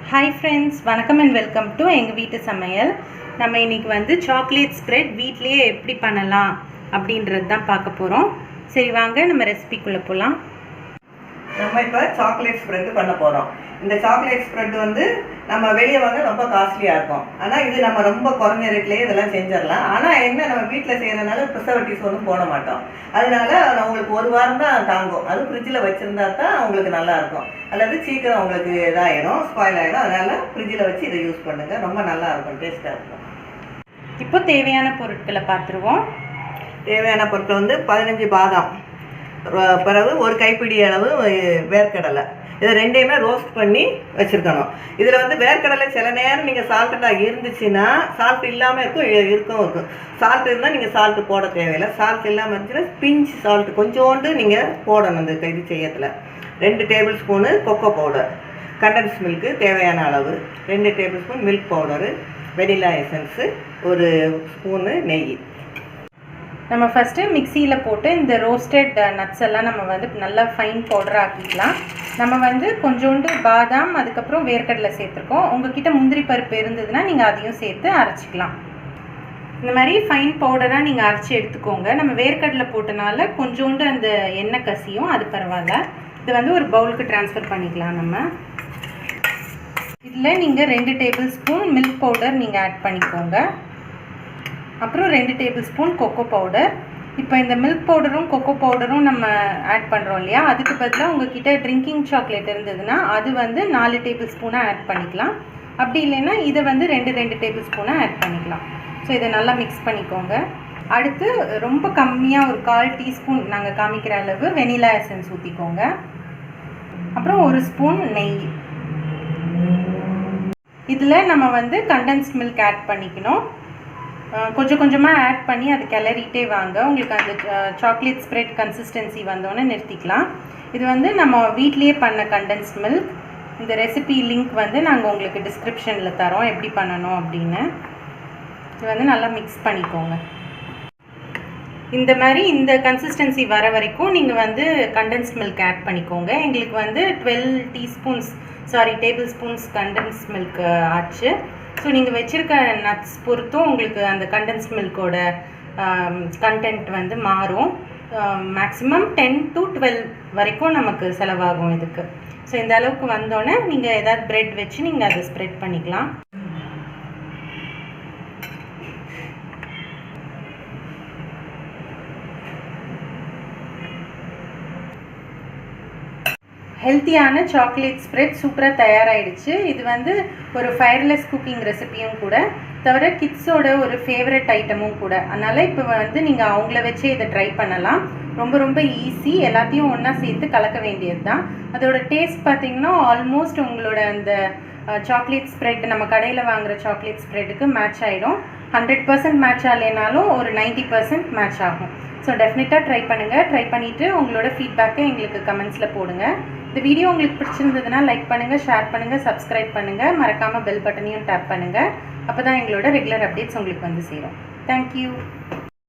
Hi friends, வணக்கம் and welcome to எங்கள் வீட்டு சமையல். நம்ம இன்றைக்கி வந்து சாக்லேட் ஸ்ப்ரெட் வீட்லேயே எப்படி பண்ணலாம் அப்படின்றது தான் பார்க்க போகிறோம். சரி வாங்க நம்ம ரெசிபிக்குள்ளே போகலாம். நம்ம இப்போ சாக்லேட் ஸ்ப்ரெட் பண்ண போகிறோம். இந்த சாக்லேட் ஸ்ப்ரெட் வந்து நம்ம வெளியே வாங்க ரொம்ப காஸ்ட்லியாக இருக்கும். ஆனால் இது நம்ம ரொம்ப குறைஞ்ச ரேட்லேயே இதெல்லாம் செஞ்சிடலாம். ஆனால் என்ன, நம்ம வீட்டில் செய்கிறதுனால ப்ரிசர்வேட்டிவ்ஸ் ஒன்றும் போட மாட்டோம். அதனால உங்களுக்கு ஒரு வாரம் தான் தாங்கும். அது ஃப்ரிட்ஜில் வச்சுருந்தா தான் உங்களுக்கு நல்லாயிருக்கும். அல்லது சீக்கிரம் உங்களுக்கு இதாகிடும், ஸ்பாயில் ஆகிடும். அதனால் ஃப்ரிட்ஜில் வச்சு இதை யூஸ் பண்ணுங்கள், ரொம்ப நல்லாயிருக்கும், டேஸ்ட்டாக இருக்கும். இப்போ தேவையான பொருட்களை பார்த்துருவோம். தேவையான பொருட்கள் வந்து 15 பாதாம், பிறகு ஒரு கைப்பிடி அளவு வேர்க்கடலை. இதை ரெண்டையுமே ரோஸ்ட் பண்ணி வச்சுருக்கணும். இதில் வந்து வேர்க்கடலை சில நேரம் நீங்கள் சால்ட்டாக இருந்துச்சுன்னா, சால்ட் இல்லாமல் இருக்கும். சால்ட் இருந்தால் நீங்கள் சால்ட்டு போட தேவையில்லை. சால்ட் இல்லாமல் இருந்துச்சுன்னா பிஞ்ச் சால்ட் கொஞ்சோண்டு நீங்கள் போடணும். இந்த இது செய்யத்தில் 2 tablespoon cocoa powder, condensed milk தேவையான அளவு, 2 tablespoon milk powder, vanilla essence, ஒரு ஸ்பூனு நெய். நம்ம ஃபஸ்ட்டு மிக்சியில் போட்டு இந்த ரோஸ்டட் நட்ஸ் எல்லாம் நம்ம வந்து நல்லா ஃபைன் பவுடர் ஆக்கிக்கலாம். நம்ம வந்து கொஞ்சோண்டு பாதாம், அதுக்கப்புறம் வேர்க்கடலை சேர்த்துருக்கோம். உங்கள்கிட்ட முந்திரி பருப்பு இருந்ததுன்னா நீங்கள் அதையும் சேர்த்து அரைச்சிக்கலாம். இந்த மாதிரி ஃபைன் பவுடராக நீங்கள் அரைச்சி எடுத்துக்கோங்க. நம்ம வேர்க்கடலை போட்டனால கொஞ்சோண்டு அந்த எண்ணெய் கசியும், அது பரவாயில்ல. இது வந்து ஒரு பவுலுக்கு ட்ரான்ஸ்ஃபர் பண்ணிக்கலாம். நம்ம இதில் நீங்கள் 2 டேபிள் ஸ்பூன் மில்க் பவுடர் நீங்கள் ஆட் பண்ணிக்கோங்க. அப்புறம் 2 டேபிள் ஸ்பூன் கொக்கோ பவுடர். இப்போ இந்த மில்க் பவுடரும் கொக்கோ பவுடரும் நம்ம ஆட் பண்ணுறோம் இல்லையா, அதுக்கு பதிலாக உங்ககிட்ட ட்ரிங்கிங் சாக்லேட் இருந்ததுன்னா அது வந்து 4 டேபிள் ஸ்பூனாக ஆட் பண்ணிக்கலாம். அப்படி இல்லைன்னா இதை வந்து 2 டேபிள் ஸ்பூனாக ஆட் பண்ணிக்கலாம். ஸோ இதை நல்லா மிக்ஸ் பண்ணிக்கோங்க. அடுத்து ரொம்ப கம்மியாக ஒரு 1/4 டீஸ்பூன் நாங்கள் காமிக்கிற அளவு வெனிலா எசன்ஸ் ஊற்றிக்கோங்க. அப்புறம் ஒரு ஸ்பூன் நெய். இதில் நம்ம வந்து கண்டென்ஸ்ட் மில்க் ஆட் பண்ணிக்கணும். கொஞ்சம் கொஞ்சமாக ஆட் பண்ணி அது கிளறிட்டே வாங்க. உங்களுக்கு அந்த சாக்லேட் ஸ்ப்ரெட் கன்சிஸ்டன்சி வந்தோடனே நிறுத்திக்கலாம். இது வந்து நம்ம வீட்லேயே பண்ண கண்டென்ஸ்ட் மில்க். இந்த ரெசிபி லிங்க் வந்து நாங்கள் உங்களுக்கு டிஸ்கிரிப்ஷனில் தரோம் எப்படி பண்ணணும் அப்படின்னு. இது வந்து நல்லா மிக்ஸ் பண்ணிக்கோங்க. இந்த மாதிரி இந்த கன்சிஸ்டன்சி வர வரைக்கும் நீங்கள் வந்து கண்டென்ஸ்ட் மில்க் ஆட் பண்ணிக்கோங்க. எங்களுக்கு வந்து 12 டேபிள் ஸ்பூன்ஸ் கண்டென்ஸ்ட் மில்க் ஆச்சு. ஸோ நீங்கள் வச்சுருக்க நட்ஸ் பொறுத்தும் உங்களுக்கு அந்த கண்டென்ஸ்ட் மில்கோட கண்டென்ட் வந்து மாறும். மேக்ஸிமம் 10 to 12 வரைக்கும் நமக்கு செலவாகும் இதுக்கு. ஸோ இந்த அளவுக்கு வந்தோடனே நீங்கள் ஏதாவது ப்ரெட் வச்சு நீங்கள் அதை ஸ்ப்ரெட் பண்ணிக்கலாம். ஹெல்த்தியான சாக்லேட் ஸ்ப்ரெட் சூப்பராக தயாராகிடுச்சு. இது வந்து ஒரு ஃபயர்லெஸ் குக்கிங் ரெசிபியும் கூட, தவிர கிட்ஸோட ஒரு ஃபேவரட் ஐட்டமும் கூட. அதனால் இப்போ வந்து நீங்கள் அவங்கள வச்சே இதை ட்ரை பண்ணலாம். ரொம்ப ரொம்ப ஈஸி. எல்லாத்தையும் ஒன்றா சேர்த்து கலக்க வேண்டியது தான். அதோட டேஸ்ட் பார்த்திங்கன்னா ஆல்மோஸ்ட் உங்களோட அந்த சாக்லேட் ஸ்ப்ரெட் நம்ம கடையில் வாங்குகிற சாக்லேட் ஸ்ப்ரெட்டுக்கு மேட்ச் ஆகிடும். 100% மேட்ச் ஆகலைனாலும் ஒரு 90% மேட்ச் ஆகும். ஸோ டெஃபினட்டாக ட்ரை பண்ணுங்கள். ட்ரை பண்ணிவிட்டு உங்களோட ஃபீட்பேக்கை எங்களுக்கு கமெண்ட்ஸில் போடுங்க. இந்த வீடியோ உங்களுக்கு பிடிச்சிருந்ததுன்னா லைக் பண்ணுங்கள், ஷேர் பண்ணுங்கள், சப்ஸ்கிரைப் பண்ணுங்கள். மறக்காமல் பெல் பட்டனையும் டேப் பண்ணுங்கள். அப்போ தான் எங்களோட ரெகுலர் அப்டேட்ஸ் உங்களுக்கு வந்து சேரும். தேங்க்யூ.